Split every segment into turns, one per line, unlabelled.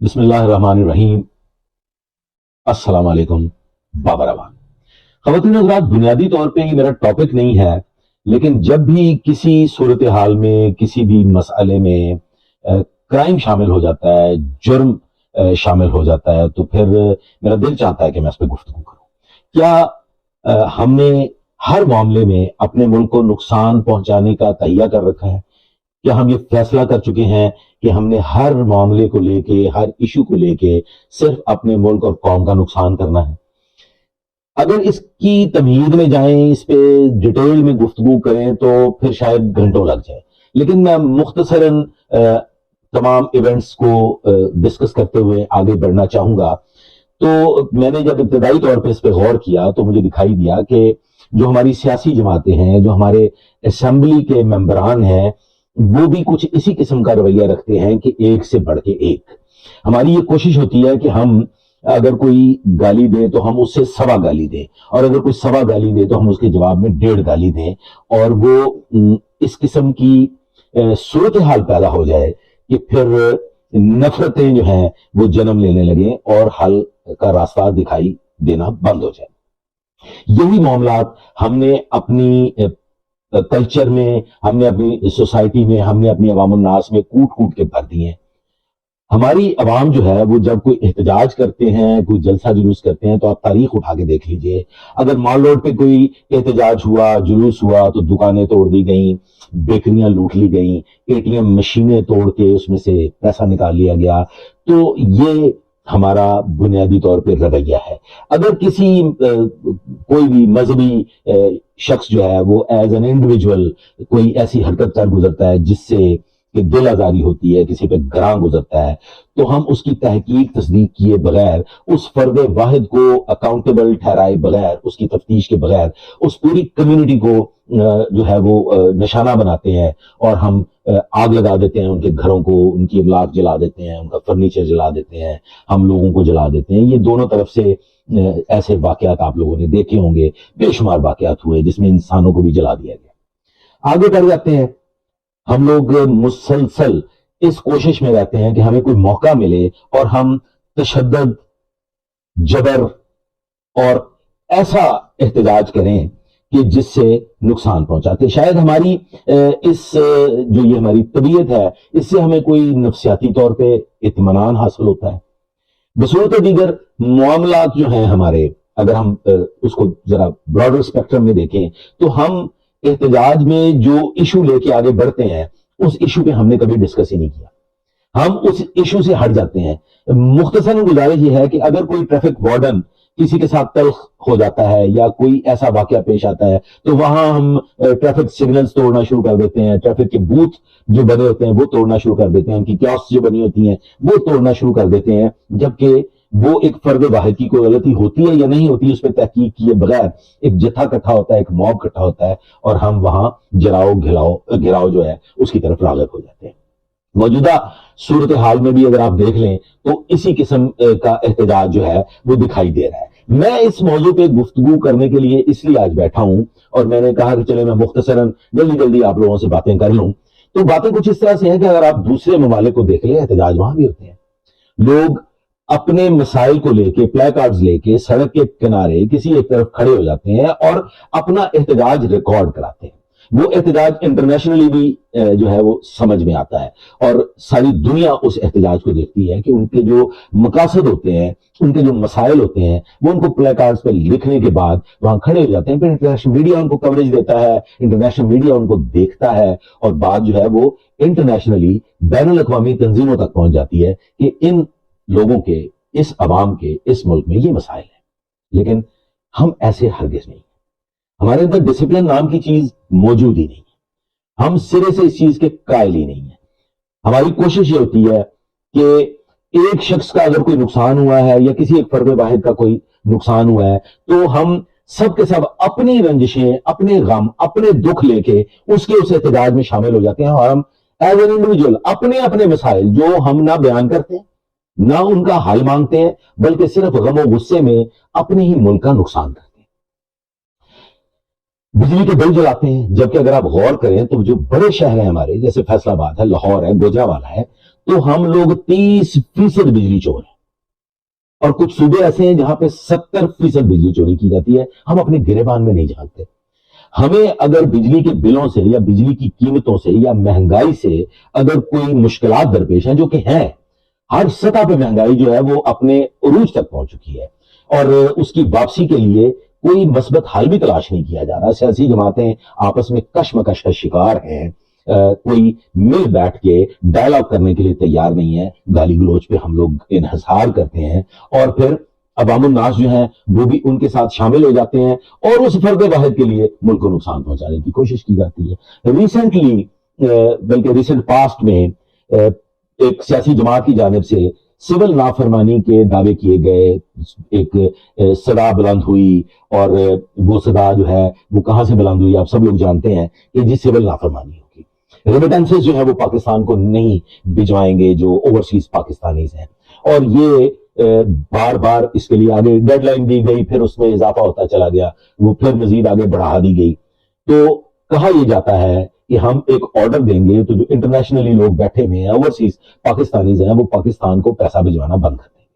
बिस्मिल्लाहिर्रहमानिर्रहीम। अस्सलाम वालेकुम। बाबर अवान। ख़वातीन हज़रात, बुनियादी तौर पे ये मेरा टॉपिक नहीं है, लेकिन जब भी किसी सूरत हाल में, किसी भी मसले में क्राइम शामिल हो जाता है, जुर्म शामिल हो जाता है, तो फिर मेरा दिल चाहता है कि मैं इस पर गुफ्तगू करूं। क्या हमने हर मामले में अपने मुल्क को नुकसान पहुंचाने का तैयार कर रखा है? क्या हम ये फैसला कर चुके हैं कि हमने हर मामले को लेके, हर इशू को लेके सिर्फ अपने मुल्क और कौम का नुकसान करना है? अगर इसकी तमहीद में जाएं, इस पे डिटेल में गुफ्तगू करें तो फिर शायद घंटों लग जाए, लेकिन मैं मुख्तसरन तमाम इवेंट्स को डिस्कस करते हुए आगे बढ़ना चाहूंगा। तो मैंने जब इब्तदाई तौर पे इस पे गौर किया तो मुझे दिखाई दिया कि जो हमारी सियासी जमातें हैं, जो हमारे असेंबली के मेंबरान हैं, वो भी कुछ इसी किस्म का रवैया रखते हैं कि एक से बढ़ के एक। हमारी ये कोशिश होती है कि हम अगर कोई गाली दे तो हम उससे सवा गाली दें, और अगर कोई सवा गाली दे तो हम उसके जवाब में 1.5 गाली दें, और वो इस किस्म की सूरत हाल पैदा हो जाए कि फिर नफरतें जो हैं वो जन्म लेने लगे और हल का रास्ता दिखाई देना बंद हो जाए। यही मामलात हमने अपनी कल्चर में, हमने अपनी सोसाइटी में, हमने अपनी अवाम नास में कूट कूट के भर दिए हैं। हमारी अवाम जो है वो जब कोई एहतजाज करते हैं, कोई जलसा जुलूस करते हैं, तो आप तारीख उठा के देख लीजिए। अगर माल रोड पे कोई एहतजाज हुआ, जुलूस हुआ, तो दुकानें तोड़ दी गई, बेकरियां लूट ली गई, एटीएम मशीनें तोड़ के उसमें से पैसा निकाल लिया गया। तो ये हमारा बुनियादी तौर पे रवैया है। अगर किसी कोई भी मजहबी शख्स जो है वो एज एन इंडिविजुअल कोई ऐसी हरकत कर गुजरता है जिससे कि दिल आजारी होती है, किसी पे ग्रां गुजरता है, तो हम उसकी तहकीक तस्दीक किए बगैर, उस फर्द वाहिद को अकाउंटेबल ठहराए बगैर, उसकी तफ्तीश के बगैर उस पूरी कम्युनिटी को जो है वो निशाना बनाते हैं, और हम आग लगा देते हैं उनके घरों को, उनकी अमलाक जला देते हैं, उनका फर्नीचर जला देते हैं, हम लोगों को जला देते हैं। ये दोनों तरफ से ऐसे वाकयात आप लोगों ने देखे होंगे, बेशुमार वाकयात हुए जिसमें इंसानों को भी जला दिया गया। आगे बढ़ जाते हैं, हम लोग मुसलसल इस कोशिश में रहते हैं कि हमें कोई मौका मिले और हम तशद्दुद, जबर और ऐसा एहतजाज करें कि जिससे नुकसान पहुंचाते। शायद हमारी इस जो ये हमारी तबीयत है, इससे हमें कोई नफ्सियाती तौर पे इत्मीनान हासिल होता है। बसूरत दीगर मामलात जो हैं हमारे, अगर हम उसको जरा ब्रॉडर स्पेक्ट्रम में देखें, तो हम एहतजाज में जो इशू लेके आगे बढ़ते हैं, उस इशू पे हमने कभी डिस्कस ही नहीं किया। हम उस इशू से हट जाते हैं। मुख्तसरन गुजारिश ये है कि अगर कोई ट्रैफिक वार्डन किसी के साथ तल्ख हो जाता है या कोई ऐसा वाकया पेश आता है, तो वहां हम ट्रैफिक सिग्नल्स तोड़ना शुरू कर देते हैं, ट्रैफिक के बूथ जो बने होते हैं वो तोड़ना शुरू कर देते हैं, उनकी कियोस्क जो बनी होती हैं वो तोड़ना शुरू कर देते हैं, जबकि वो एक फर्द वाहिद की कोई गलती होती है या नहीं होती, उस पर तहकीक किए बगैर एक जत्था इकट्ठा होता है, एक मॉब इकट्ठा होता है, और हम वहां जलाओ घिराओ जो है उसकी तरफ राग़िब हो जाते हैं। मौजूदा सूरत हाल में भी अगर आप देख लें तो इसी किस्म का एहतजाज जो है वो दिखाई दे रहा है। मैं इस मौजू पे गुफ्तगू करने के लिए इसलिए आज बैठा हूं, और मैंने कहा कि चले मैं मुख्तसरन जल्दी जल्दी आप लोगों से बातें कर लूं। तो बातें कुछ इस तरह से हैं कि अगर आप दूसरे ममालिक को देख लें, एहतजाज वहां भी होते हैं। लोग अपने मसाइल को लेके, प्ले कार्ड्स लेके सड़क के किनारे किसी एक तरफ खड़े हो जाते हैं और अपना एहतजाज रिकॉर्ड कराते हैं। वो एहतजाज इंटरनेशनली भी जो है वो समझ में आता है, और सारी दुनिया उस एहतजाज को देखती है कि उनके जो मकासद होते हैं, उनके जो मसाइल होते हैं, वो उनको प्ले कार्ड्स पे लिखने के बाद वहां खड़े हो जाते हैं। फिर इंटरनेशनल मीडिया उनको कवरेज देता है, इंटरनेशनल मीडिया उनको देखता है, और बात जो है वो इंटरनेशनली बैनुल अक़वामी तंजीमों तक पहुंच जाती है कि इन लोगों के, इस अवाम के, इस मुल्क में ये मसाइल है। लेकिन हम ऐसे हरगिज़ नहीं, हमारे अंदर डिसिप्लिन नाम की चीज मौजूद ही नहीं है, हम सिरे से इस चीज के कायल ही नहीं है। हमारी कोशिश ये होती है कि एक शख्स का अगर कोई नुकसान हुआ है या किसी एक फर्द वाहिद का कोई नुकसान हुआ है, तो हम सब के सब अपनी रंजिशें, अपने गम, अपने दुख लेके उसके उस एहतजाज में शामिल हो जाते हैं, और हम एज एन इंडिविजुअल अपने अपने मसाइल जो हम ना बयान करते हैं, ना उनका हल मांगते हैं, बल्कि सिर्फ गम और गुस्से में अपने ही मुल्क का नुकसान करते हैं। बिजली के बिल जलाते हैं, जबकि अगर आप गौर करें तो जो बड़े शहर हैं हमारे, जैसे फैसलाबाद है, लाहौर है, गुजरावाला है, تو ہم لوگ 30% بجلی چور ہیں، اور کچھ صوبے ایسے ہیں جہاں پہ 70% بجلی چوری کی جاتی ہے، ہم اپنے گریبان میں نہیں جھانکتے۔ ہمیں اگر بجلی کے بلوں سے یا بجلی کی قیمتوں سے یا مہنگائی سے اگر کوئی مشکلات درپیش ہیں، جو کہ ہیں، ہر سطح پہ مہنگائی جو ہے وہ اپنے عروج تک پہنچ چکی ہے، اور اس کی واپسی کے لیے کوئی مثبت حل بھی تلاش نہیں کیا جا رہا۔ سیاسی جماعتیں آپس میں کشمکش کا شکار ہیں، کوئی مل بیٹھ کے ڈائلاگ کرنے کے لیے تیار نہیں ہے، گالی گلوچ پہ ہم لوگ انحصار کرتے ہیں، اور پھر عوام الناس جو ہیں وہ بھی ان کے ساتھ شامل ہو جاتے ہیں، اور اس فرد واحد کے لیے ملک کو نقصان پہنچانے کی کوشش کی جاتی ہے۔ ریسنٹلی بلکہ ریسنٹ پاسٹ میں ایک سیاسی جماعت کی جانب سے سول نافرمانی کے دعوے کیے گئے، ایک صدا بلند ہوئی، اور وہ صدا جو ہے وہ کہاں سے بلند ہوئی آپ سب لوگ جانتے ہیں کہ جی سول نافرمانی ہوگی، ریمیٹنسز جو ہے وہ پاکستان کو نہیں بھجوائیں گے جو اوورسیز پاکستانیز ہیں، اور یہ بار بار اس کے لیے آگے ڈیڈ لائن دی گئی، پھر اس میں اضافہ ہوتا چلا گیا، وہ پھر مزید آگے بڑھا دی گئی۔ تو کہا یہ جاتا ہے کہ ہم ایک آرڈر دیں گے تو جو انٹرنیشنلی لوگ بیٹھے ہوئے ہیں اوورسیز پاکستانیز ہیں وہ پاکستان کو پیسہ بھجوانا بند کر دیں گے۔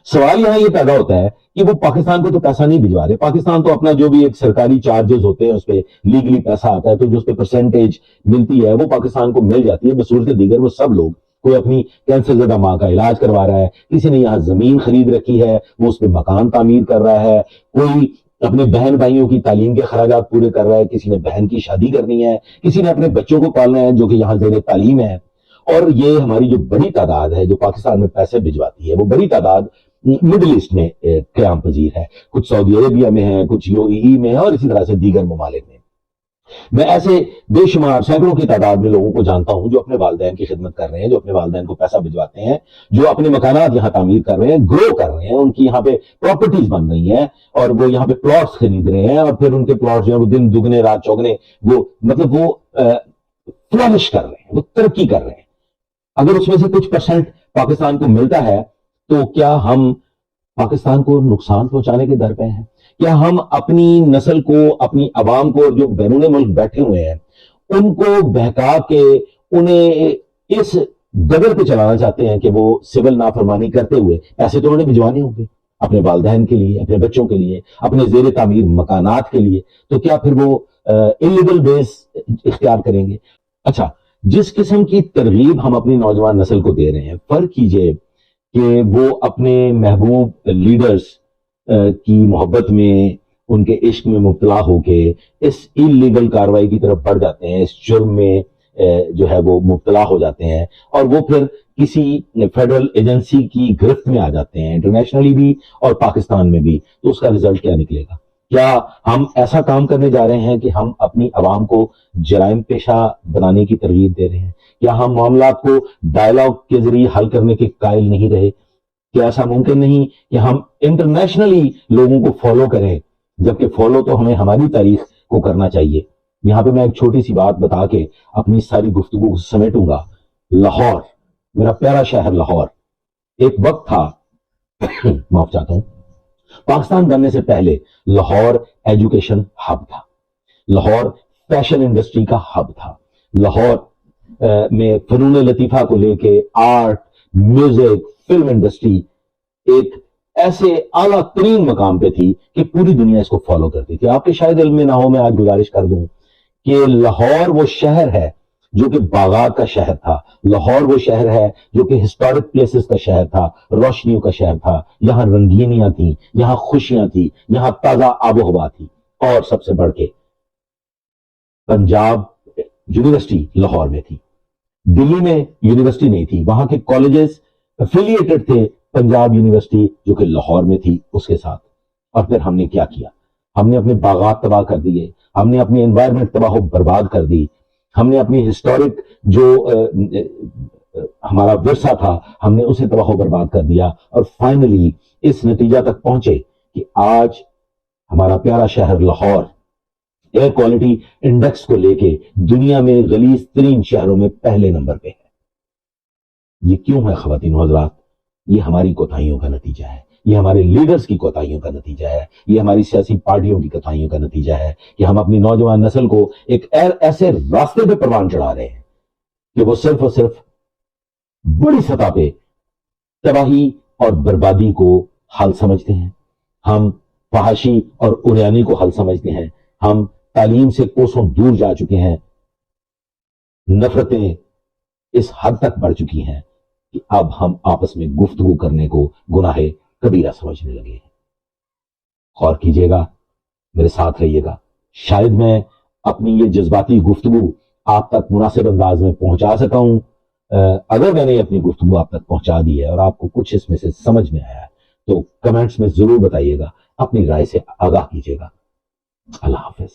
سوال یہاں یہ پیدا ہوتا ہے کہ وہ پاکستان کو تو پیسہ نہیں بھجوا رہے، پاکستان تو اپنا جو بھی ایک سرکاری چارجز ہوتے ہیں اس پہ لیگلی پیسہ آتا ہے، تو جو اس پہ پرسنٹیج ملتی ہے وہ پاکستان کو مل جاتی ہے، بصورت دیگر وہ سب لوگ، کوئی اپنی کینسر زدہ ماں کا علاج کروا رہا ہے، کسی نے یہاں زمین خرید رکھی ہے وہ اس پہ مکان تعمیر کر رہا ہے، کوئی اپنے بہن بھائیوں کی تعلیم کے اخراجات پورے کر رہا ہے، کسی نے بہن کی شادی کرنی ہے، کسی نے اپنے بچوں کو پالنا ہے جو کہ یہاں زیر تعلیم ہے۔ اور یہ ہماری جو بڑی تعداد ہے جو پاکستان میں پیسے بھجواتی ہے، وہ بڑی تعداد مڈل ایسٹ میں قیام پذیر ہے، کچھ سعودی عربیہ میں ہے، کچھ یو ای ای میں ہے، اور اسی طرح سے دیگر ممالک میں۔ میں ایسے بے شمار سینکڑوں کی تعداد میں لوگوں کو جانتا ہوں جو اپنے والدین کی خدمت کر رہے ہیں، جو اپنے والدین کو پیسہ بھجواتے ہیں، جو اپنے مکانات یہاں تعمیر کر رہے ہیں، گرو کر رہے ہیں، ان کی یہاں پہ پراپرٹیز بن رہی ہیں، اور وہ یہاں پہ پلاٹس خرید رہے ہیں، اور پھر ان کے پلاٹس جو ہیں وہ دن دگنے رات چوگنے، وہ مطلب وہ فلرش کر رہے ہیں، وہ ترقی کر رہے ہیں۔ اگر اس میں سے کچھ پرسنٹ پاکستان کو ملتا ہے تو کیا ہم پاکستان کو نقصان پہنچانے کے در پہ ہیں؟ کیا ہم اپنی نسل کو، اپنی عوام کو، جو بیرون ملک بیٹھے ہوئے ہیں ان کو بہکا کے انہیں اس ڈگر پہ چلانا چاہتے ہیں کہ وہ سول نافرمانی کرتے ہوئے پیسے تو انہوں نے بھجوانے ہوں گے اپنے والدین کے لیے، اپنے بچوں کے لیے، اپنے زیر تعمیر مکانات کے لیے، تو کیا پھر وہ انلیگل بیس اختیار کریں گے؟ اچھا، جس قسم کی ترغیب ہم اپنی نوجوان نسل کو دے رہے ہیں، فرض کیجئے کہ وہ اپنے محبوب لیڈرز کی محبت میں، ان کے عشق میں مبتلا ہو کے اس انلیگل کاروائی کی طرف بڑھ جاتے ہیں، اس جرم میں جو ہے وہ مبتلا ہو جاتے ہیں، اور وہ پھر کسی فیڈرل ایجنسی کی گرفت میں آ جاتے ہیں، انٹرنیشنلی بھی اور پاکستان میں بھی، تو اس کا رزلٹ کیا نکلے گا؟ کیا ہم ایسا کام کرنے جا رہے ہیں کہ ہم اپنی عوام کو جرائم پیشہ بنانے کی ترغیب دے رہے ہیں؟ کیا ہم معاملات کو ڈائلاگ کے ذریعے حل کرنے کے قائل نہیں رہے؟ کیا ایسا ممکن نہیں کہ ہم انٹرنیشنلی لوگوں کو فالو کریں، جبکہ فالو تو ہمیں ہماری تاریخ کو کرنا چاہیے؟ یہاں پہ میں ایک چھوٹی سی بات بتا کے اپنی ساری گفتگو کو سمیٹوں گا۔ لاہور، میرا پیارا شہر لاہور، ایک وقت تھا معاف چاہتا ہوں، پاکستان بننے سے پہلے لاہور ایجوکیشن ہب تھا، لاہور فیشن انڈسٹری کا ہب تھا، لاہور میں فنون لطیفہ کو لے کے آرٹ، میوزک، فلم انڈسٹری ایک ایسے اعلیٰ ترین مقام پہ تھی کہ پوری دنیا اس کو فالو کرتی تھی۔ آپ کے شاید علم میں نہ ہو، میں آج گزارش کر دوں کہ لاہور وہ شہر ہے جو کہ باغات کا شہر تھا، لاہور وہ شہر ہے جو کہ ہسٹورک پلیسز کا شہر تھا، روشنیوں کا شہر تھا، یہاں رنگینیاں تھیں، یہاں خوشیاں تھیں، یہاں تازہ آب و ہوا تھی، اور سب سے بڑھ کے پنجاب یونیورسٹی لاہور میں تھی، دلی میں یونیورسٹی نہیں تھی، وہاں کے کالجز افیلیٹڈ تھے پنجاب یونیورسٹی جو کہ لاہور میں تھی اس کے ساتھ۔ اور پھر ہم نے کیا کیا؟ ہم نے اپنے باغات تباہ کر دیے، ہم نے اپنی انوائرمنٹ تباہ و برباد کر دی، ہم نے اپنی ہسٹورک جو ہمارا ورثہ تھا ہم نے اسے تباہ و برباد کر دیا، اور فائنلی اس نتیجہ تک پہنچے کہ آج ہمارا پیارا شہر لاہور ایئر کوالٹی انڈیکس کو لے کے دنیا میں غلیظ ترین شہروں میں پہلے نمبر پہ ہے۔ یہ کیوں ہے خواتین و حضرات؟ یہ ہماری کوتاہیوں کا نتیجہ ہے، یہ ہمارے لیڈرز کی کوتاہیوں کا نتیجہ ہے، یہ ہماری سیاسی پارٹیوں کی کوتاہیوں کا نتیجہ ہے کہ ہم اپنی نوجوان نسل کو ایک ایسے راستے پہ پروان چڑھا رہے ہیں کہ وہ صرف اور صرف बड़ी सतह पे तबाही और बर्बादी को हल समझते हैं। हम फहाशी और उरियानी को हल समझते हैं। हम तालीम से कोसों दूर जा चुके हैं। नफरतें इस हद तक बढ़ चुकी हैं कि अब हम आपस में गुफ्तगू करने को गुनाहे कबीरा समझने लगे हैं। गौर कीजिएगा, मेरे साथ रहिएगा। शायद मैं अपनी ये जज्बाती गुफ्तगू आप तक मुनासिब अंदाज में पहुंचा सका हूं। अगर मैंने अपनी गुफ्तगू आप तक पहुंचा दी है और आपको कुछ इसमें से समझ में आया है तो कमेंट्स में जरूर बताइएगा, अपनी राय से आगाह कीजिएगा। अल्लाह हाफिज।